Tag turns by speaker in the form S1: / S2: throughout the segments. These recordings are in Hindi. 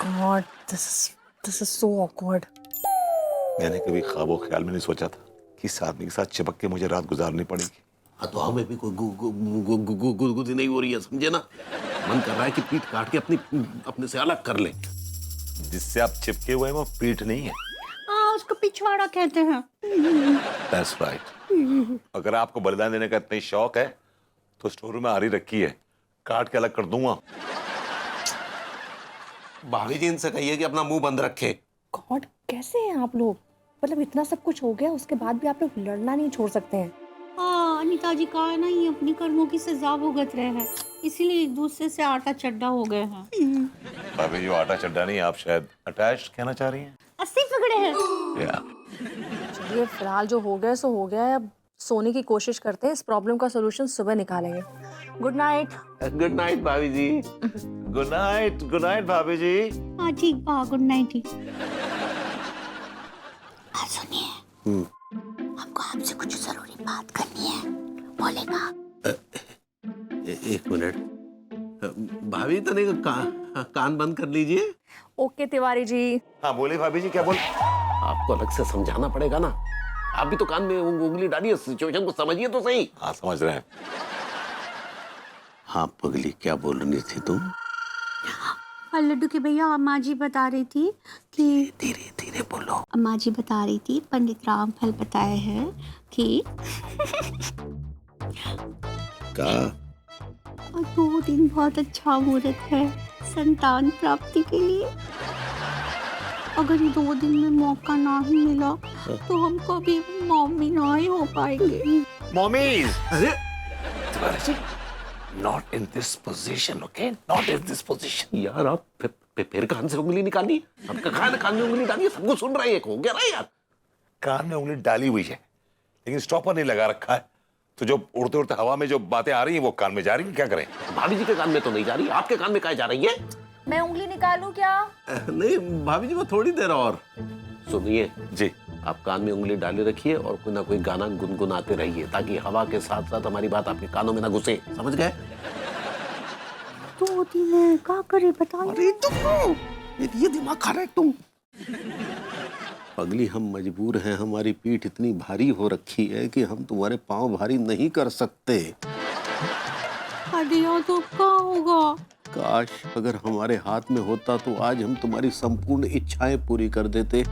S1: God, this is so awkward.
S2: मैंने कभी ख्वाबो ख्याल में नहीं सोचा था कि इस आदमी के साथ चिपक के मुझे रात गुजारनी पड़ेगी।
S3: हाँ तो हमें भी कोई गुदगुदी नहीं हो रही है, समझे ना। मन कर रहा है कि पीठ काट के अपने से अलग कर ले।
S2: जिससे आप चिपके हुए हैं वो पीठ नहीं है।
S4: हाँ, उसको पिछवाड़ा कहते हैं।
S2: That's right. अगर आपको बलिदान देने का इतना ही शौक है तो स्टोर रूम में आरी रखी है, काट के अलग कर दूंगा।
S3: भाभी जी इनसे कहिए कि अपना मुंह बंद रखे।
S1: God, कैसे हैं आप लोग? मतलब इतना सब कुछ हो गया, उसके बाद भी आप लोग लड़ना नहीं छोड़ सकते हैं।
S4: हाँ, अनीता जी का है ना, ये अपनी कर्मों की सजा भुगत रहे हैं, इसीलिए एक दूसरे से आटा चड्डा हो गए हैं।
S2: भाभी जो आटा चड्डा नहीं, आप शायद अटैच कहना चाह रही हैं।
S4: 80 पकड़े हैं।
S1: चलिए फिलहाल जो हो गया सो हो गया है, अब सोने की कोशिश करते हैं, इस प्रॉब्लम का सोल्यूशन सुबह निकालेंगे। Good night.
S3: गुड नाइट भाभी जी।
S2: गुड नाइट भाभी जी।
S4: हाँ ठीक, गुड नाइट। सुनिए, हमको आपसे कुछ जरूरी बात करनी है, बोलेगा?
S3: एक मिनट, भाभी तने कान बंद कर लीजिए।
S1: ओके तिवारी जी।
S2: हाँ बोले भाभी जी, क्या बोल?
S3: आपको अलग से समझाना पड़ेगा ना, आप भी तो कान में उंगली डालिए, सिचुएशन को समझिए तो सही।
S2: हाँ समझ रहे हैं।
S3: हाँ पगली, क्या बोल रही थी तुम?
S4: लड्डू के भैया, अम्मा जी बता रही थी कि
S3: धीरे धीरे बोलो।
S4: अम्मा जी बता रही थी, पंडित रामफल बताए हैं कि
S3: का
S4: 2 दिन बहुत अच्छा मुहूर्त है संतान प्राप्ति के लिए। अगर ये 2 दिन में मौका ना ही मिला तो हम कभी मम्मी ना ही हो पाएंगे।
S2: मॉमीज,
S3: अरे
S2: Tiwari ji, not in this position, okay? Not in this position.
S3: यार आप फिर कान से उंगली निकाली, आपका कान में उंगली डाली, सबको सुन रहा है, हो गया ना यार।
S2: कान में उंगली डाली हुई है लेकिन स्टॉपर नहीं लगा रखा है, तो जो उड़ते उड़ते हवा में जो बातें आ रही हैं वो कान में जा रही हैं, क्या करें?
S3: भाभी जी के कान में तो नहीं जा रही, आपके कान में क्या जा रही है?
S1: मैं उंगली निकालूं क्या?
S3: नहीं भाभी जी, वो थोड़ी देर और सुनिए
S2: जी।
S3: आप कान में उंगली डाले रखिए और कोई ना कोई गाना गुनगुनाते रहिए, ताकि हवा के साथ साथ हमारी बात आपके कानों में ना घुसे, समझ गए?
S4: 2 दिन है, क्या करे बताइए?
S3: अरे तुम ये दिमाग खा रहे तुम। पगली, हम मजबूर हैं, हमारी पीठ इतनी भारी हो रखी है कि हम तुम्हारे पांव भारी नहीं कर सकते।
S4: अरे यार, तो क्या होगा?
S3: काश अगर हमारे हाथ में होता तो आज हम तुम्हारी संपूर्ण इच्छाएं पूरी कर देते।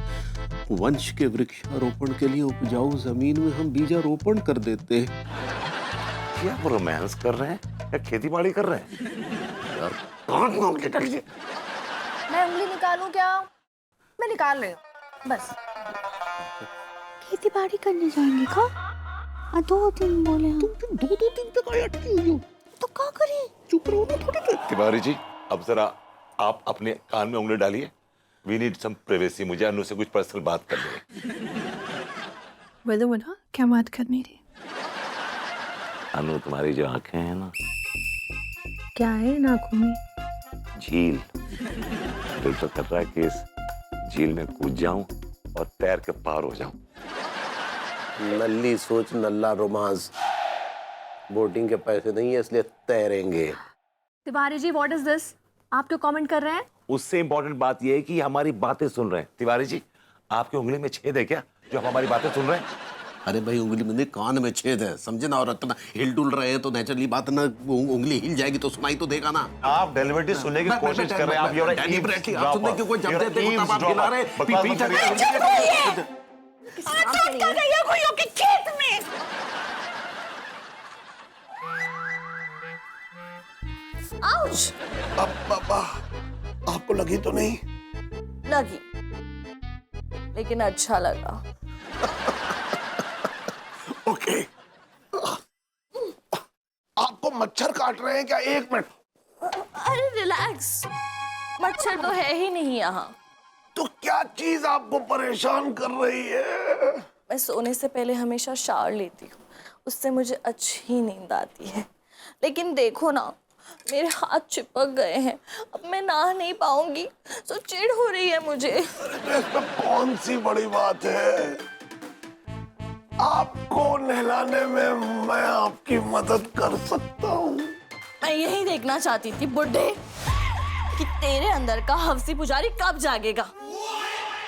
S3: वंश के वृक्षारोपण के लिए उपजाऊ जमीन में हम बीजारोपण कर देते।
S2: क्या वो रोमांस कर रहे हैं या खेती बाड़ी कर रहे हैं?
S3: यार कौन उंगली डालिए?
S1: मैं उंगली निकालूं क्या? मैं निकाल रही हूँ, बस।
S4: खेती बाड़ी करने जाएंगे का? 2 दिन बोले हम।
S3: 2 दिन तक आई अटकी हुई हो,
S4: तो क्या करें?
S3: चुप रहो ना थोड़ी देर।
S2: तिवारी जी, अब जरा आप अपने कान में उंगली डालिए। वी नीड सम प्राइवेसी, मुझे अनु से कुछ पर्सनल बात करनी है।
S1: बोलो, क्या बात करनी थी?
S2: अनु, तुम्हारी जो आंखें हैं ना,
S1: क्या है इन आंखों में?
S2: झील। दिल तो कर रहा है कि इस झील में कूद जाऊं और तैर के पार हो जाऊं।
S3: नल्ली सोच नल्ला रोमांस, बोटिंग के पैसे नहीं है इसलिए तैरेंगे।
S1: Tiwari ji, what is this? आप क्यों कमेंट कर रहे हैं?
S2: उससे इंपॉर्टेंट बात यह है कि हमारी बातें सुन रहे हैं। तिवारी जी, आपकी उंगली में छेद है क्या जो हमारी बातें सुन रहे हैं?
S3: अरे भाई, उंगली में नहीं, कान में छेद है, समझे ना। और इतना हिल डुल रहे हैं तो नेचुरली बात ना, उंगली हिल जाएगी तो सुनाई तो देगा ना।
S2: आप डेलिबरेटली सुनने की कोशिश कर रहे हैं। आप
S3: डेलिबरेटली आप सुनने की कोई जब देते हो तब आप गिला रहे
S4: खेत में।
S1: आउच!
S3: आपको लगी तो नहीं?
S1: लगी, लेकिन अच्छा लगा।
S3: ओके। आपको मच्छर काट रहे हैं क्या? 1 मिनट।
S1: अरे रिलैक्स, मच्छर तो है ही नहीं यहाँ।
S3: तो क्या चीज आपको परेशान कर रही है?
S1: मैं सोने से पहले हमेशा शावर लेती हूँ, उससे मुझे अच्छी नींद आती है। लेकिन देखो ना, मेरे हाथ चिपक गए हैं, अब मैं नहा नहीं पाऊंगी, तो चिढ़ हो रही है मुझे।
S3: तो इसमें कौन सी बड़ी बात है? आपको नहलाने में मैं आपकी मदद कर सकता हूँ।
S1: मैं यही देखना चाहती थी बुड्ढे, कि तेरे अंदर का हवसी पुजारी कब जागेगा।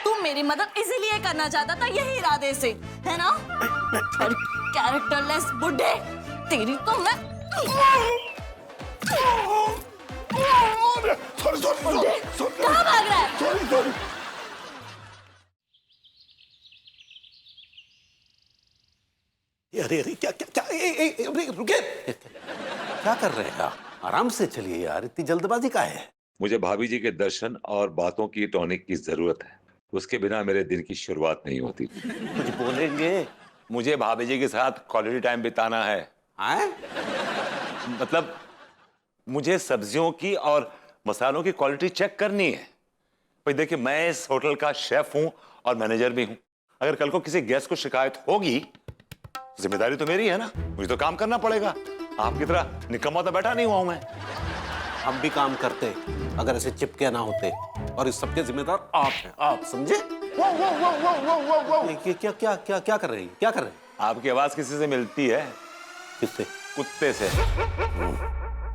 S1: तू मेरी मदद इसीलिए करना चाहता था, यही इरादे से, है ना? पर कैरेक्टरलेस बुड्ढे, तेरी तो मैं कहाँ भाग रहा है?
S3: अरे अरे क्या क्या क्या अरे रुके, क्या कर रहे हैं आप? आराम से चलिए यार, इतनी जल्दबाजी का है?
S2: मुझे भाभी जी के दर्शन और बातों की टॉनिक की जरूरत है। उसके बिना मेरे दिन की शुरुआत नहीं होती।
S3: कुछ बोलेंगे?
S2: मुझे भाभी जी के साथ क्वालिटी टाइम बिताना है।
S3: हैं?
S2: मतलब मुझे सब्जियों की और मसालों की क्वालिटी चेक करनी है। भाई देखिए, मैं इस होटल का शेफ हूं और मैनेजर भी हूं। अगर कल को किसी गेस्ट को शिकायत होगी, जिम्मेदारी तो मेरी है ना, मुझे तो काम करना पड़ेगा। आपकी तरह निकम्मा तो बैठा नहीं हुआ हूं मैं।
S3: हम भी काम करते अगर ऐसे चिपके ना होते, और इस सबके जिम्मेदार आप हैं, आप समझे? ये क्या क्या क्या क्या कर रहे हैं? क्या कर रहे हैं?
S2: आपकी आवाज किसी से मिलती है?
S3: किससे?
S2: कुत्ते से।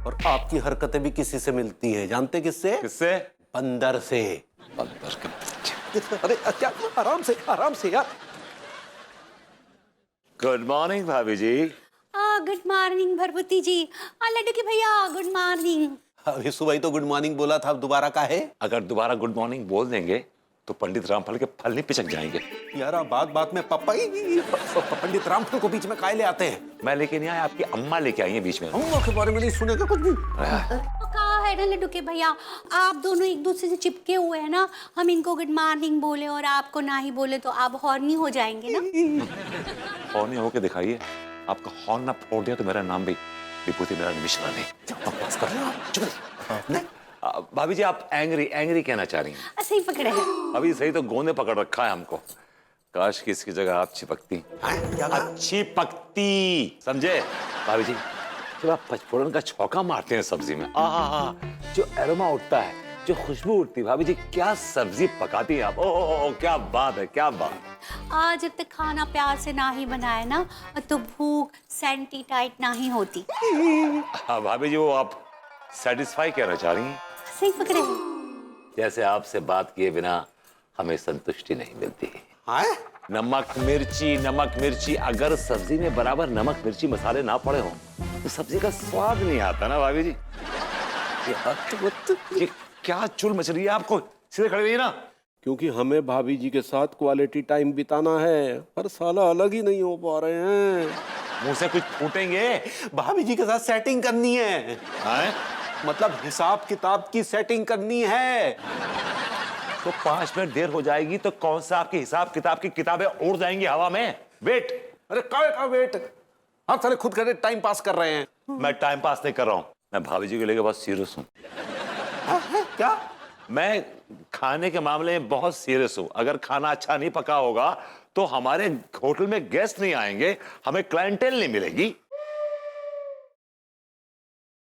S3: और आपकी हरकतें भी किसी से मिलती हैं, जानते किससे?
S2: किससे?
S3: बंदर से।
S2: बंदर के बच्चे।
S3: अरे क्या, आराम से यार।
S2: गुड मॉर्निंग भाभी जी।
S4: गुड मॉर्निंग भरभूति जी। लड्डू की भैया गुड मॉर्निंग।
S3: अभी सुबह ही तो गुड मॉर्निंग बोला था, अब दोबारा का है?
S2: अगर दोबारा गुड मॉर्निंग बोल देंगे तो पंडित रामफल के फल नहीं पिचक जाएंगे।
S3: यार आप बात में पापा पंडित रामफल को बीच में काहे ले आते हैं?
S2: मैं लेके नहीं आया, आपकी अम्मा लेके आई है बीच में।
S3: अम्मा के बारे में नहीं सुनेगा कुछ भी।
S4: कहा है ना लड्डू के भैया, आप दोनों एक दूसरे से चिपके हुए हैं ना, हम इनको गुड मॉर्निंग बोले और आपको ना ही बोले तो आप हॉर्नी हो जाएंगे ना।
S2: हॉर्नी होके दिखाइए। आपका हॉर्न ना फोड़ दिया तो मेरा नाम भी विभूति नारायण मिश्रा नहीं। बकवास कर रहे हो आप? चुप। भाभी जी आप एंग्री कहना चाह रही हैं?
S4: सही पकड़े हैं।
S2: अभी सही तो गोंदे पकड़ रखा है हमको। काश कि इसकी जगह आप चिपकती। अच्छी पकती, समझे भाभी जी? जब आप पचफोड़न का छौंका मारते हैं सब्जी में, आहा, जो एरोमा उठता है, जो खुशबू उठती है, भाभी जी क्या सब्जी पकाती हैं आप। ओ क्या बात है, क्या बात।
S4: आज जब तक खाना प्यार से ना ही बनाए ना, तो भूख सेंटी टाइट ना ही होती।
S2: हाँ भाभी जी, वो आप सेटिस्फाई कहना चाह रही हैं?
S4: सही पकड़े हैं।
S2: जैसे आपसे बात किए बिना हमें संतुष्टि नहीं मिलती।
S3: हाँ?
S2: नमक मिर्ची, अगर सब्जी में बराबर नमक मिर्ची मसाले ना पड़े हो तो सब्जी का स्वाद नहीं आता ना भाभी जी। ये क्या चुल मच रही है आपको? सीधे खड़े रहिए ना।
S3: क्योंकि हमें भाभी जी के साथ क्वालिटी टाइम बिताना है, पर साला अलग ही नहीं हो पा रहे हैं।
S2: मुंह से कुछ फूटेंगे।
S3: भाभी जी के साथ सेटिंग करनी है।
S2: हैं?
S3: मतलब हिसाब किताब की सेटिंग करनी है।
S2: तो 5 मिनट देर हो जाएगी तो कौन सा आपकी हिसाब किताब की किताबें उड़ जाएंगी हवा में। वेट।
S3: अरे का वेट? आप सारे खुद करे टाइम पास कर रहे हैं।
S2: मैं टाइम पास नहीं कर रहा हूं, मैं भाभी जी को लेकर बहुत सीरियस हूं।
S3: क्या?
S2: मैं खाने के मामले में बहुत सीरियस हूं। अगर खाना अच्छा नहीं पका होगा तो हमारे होटल में गेस्ट नहीं आएंगे, हमें क्लाइंटेल नहीं मिलेगी।